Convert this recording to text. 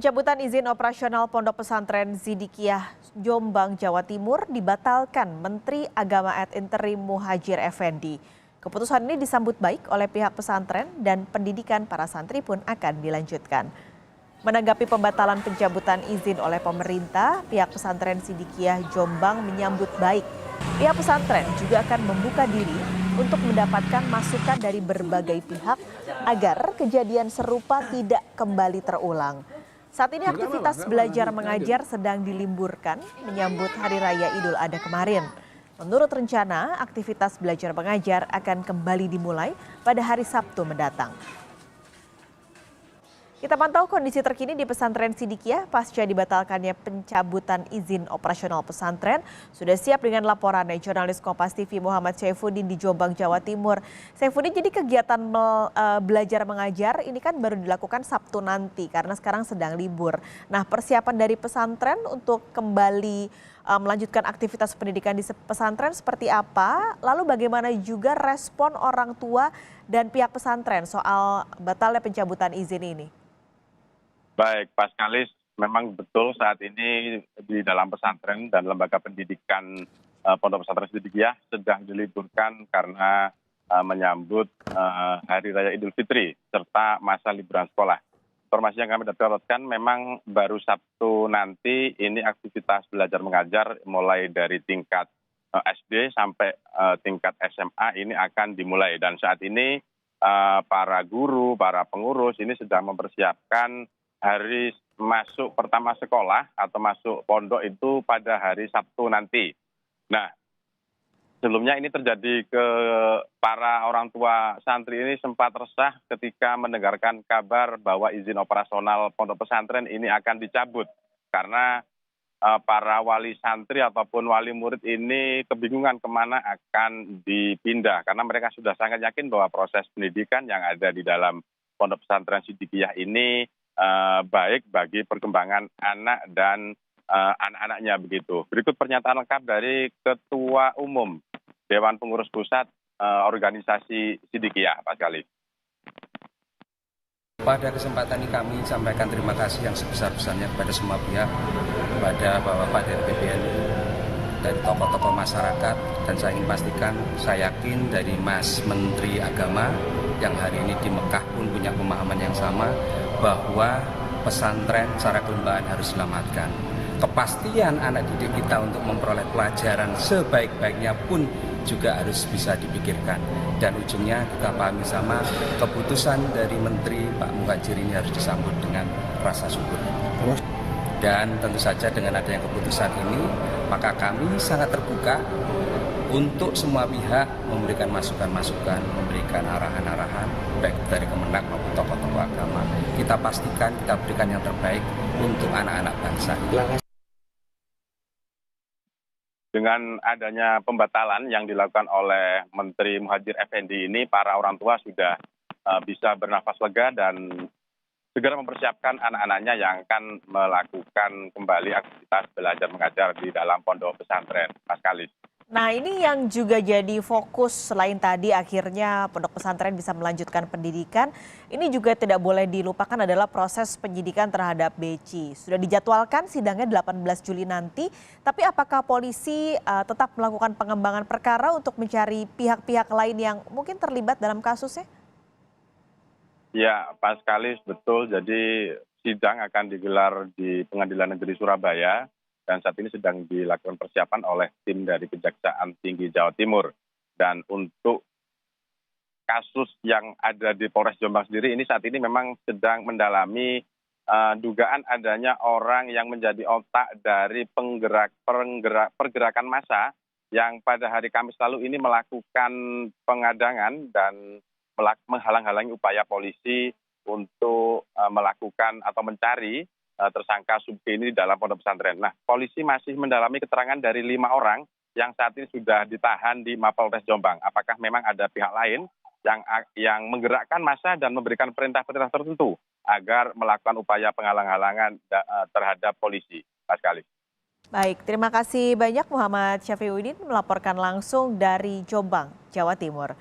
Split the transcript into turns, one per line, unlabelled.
Pencabutan izin operasional Pondok Pesantren Sidikiyah Jombang, Jawa Timur dibatalkan Menteri Agama ad interim Muhadjir Effendi. Keputusan ini disambut baik oleh pihak pesantren dan pendidikan para santri pun akan dilanjutkan. Menanggapi pembatalan pencabutan izin oleh pemerintah, pihak pesantren Sidikiyah Jombang menyambut baik. Pihak pesantren juga akan membuka diri untuk mendapatkan masukan dari berbagai pihak agar kejadian serupa tidak kembali terulang. Saat ini aktivitas belajar mengajar sedang diliburkan menyambut Hari Raya Idul Adha kemarin. Menurut rencana, aktivitas belajar mengajar akan kembali dimulai pada hari Sabtu mendatang. Kita pantau kondisi terkini di pesantren Sidikiyah pasca dibatalkannya pencabutan izin operasional pesantren. Sudah siap dengan laporannya jurnalis Kompas TV Muhammad Saifuddin di Jombang, Jawa Timur. Saifuddin, jadi kegiatan belajar mengajar ini kan baru dilakukan Sabtu nanti karena sekarang sedang libur. Nah, persiapan dari pesantren untuk kembali melanjutkan aktivitas pendidikan di pesantren seperti apa? Lalu bagaimana juga respon orang tua dan pihak pesantren soal batalnya pencabutan izin ini?
Baik, Pak Kalis, memang betul saat ini di dalam pesantren dan lembaga pendidikan Pondok Pesantren Sidikiyah sedang diliburkan karena menyambut Hari Raya Idul Fitri serta masa liburan sekolah. Informasi yang kami dapatkan memang baru Sabtu nanti ini aktivitas belajar mengajar mulai dari tingkat SD sampai tingkat SMA ini akan dimulai. Dan saat ini para guru, para pengurus ini sedang mempersiapkan hari masuk pertama sekolah atau masuk pondok itu pada hari Sabtu nanti. Nah, sebelumnya ini terjadi ke para orang tua santri ini sempat resah ketika mendengarkan kabar bahwa izin operasional pondok pesantren ini akan dicabut. Karena para wali santri ataupun wali murid ini kebingungan kemana akan dipindah. Karena mereka sudah sangat yakin bahwa proses pendidikan yang ada di dalam pondok pesantren Sidikiyah ini baik bagi perkembangan anak dan anak-anaknya begitu. Berikut pernyataan lengkap dari Ketua Umum Dewan Pengurus Pusat Organisasi Sidikiyah, Pak Kali.
Pada kesempatan ini kami sampaikan terima kasih yang sebesar-besarnya kepada semua pihak, kepada Bapak dari PBNU, dari tokoh-tokoh masyarakat, dan saya ingin pastikan, saya yakin dari Mas Menteri Agama yang hari ini di Mekah pun punya pemahaman yang sama bahwa pesantren secara kelembagaan harus diselamatkan. Kepastian anak didik kita untuk memperoleh pelajaran sebaik-baiknya pun juga harus bisa dipikirkan. Dan ujungnya kita pahami sama, keputusan dari Menteri Pak Muhadjir ini harus disambut dengan rasa syukur. Dan tentu saja dengan adanya keputusan ini, maka kami sangat terbuka untuk semua pihak memberikan masukan-masukan, memberikan arahan-arahan, baik dari Kemenak maupun tokoh-tokoh agama. Kita pastikan, kita berikan yang terbaik untuk anak-anak bangsa.
Dengan adanya pembatalan yang dilakukan oleh Menteri Muhadjir Effendi ini, para orang tua sudah bisa bernafas lega dan segera mempersiapkan anak-anaknya yang akan melakukan kembali aktivitas belajar mengajar di dalam pondok pesantren. Mas Kalis.
Nah, ini yang juga jadi fokus selain tadi akhirnya pondok pesantren bisa melanjutkan pendidikan, ini juga tidak boleh dilupakan adalah proses penyidikan terhadap Beci. Sudah dijadwalkan sidangnya 18 Juli nanti, tapi apakah polisi tetap melakukan pengembangan perkara untuk mencari pihak-pihak lain yang mungkin terlibat dalam kasusnya?
Ya, Pak Kalis, betul. Jadi sidang akan digelar di Pengadilan Negeri Surabaya. Dan saat ini sedang dilakukan persiapan oleh tim dari Kejaksaan Tinggi Jawa Timur. Dan untuk kasus yang ada di Polres Jombang sendiri ini saat ini memang sedang mendalami dugaan adanya orang yang menjadi otak dari pergerakan massa yang pada hari Kamis lalu ini melakukan pengadangan dan menghalang-halangi upaya polisi untuk melakukan atau mencari tersangka Subki ini di dalam pondok pesantren. Nah, polisi masih mendalami keterangan dari 5 orang yang saat ini sudah ditahan di Mapolres Jombang. Apakah memang ada pihak lain yang menggerakkan massa dan memberikan perintah-perintah tertentu agar melakukan upaya penghalang-halangan terhadap polisi, Pak Kalis.
Baik, terima kasih banyak Muhammad Syafiuddin melaporkan langsung dari Jombang, Jawa Timur.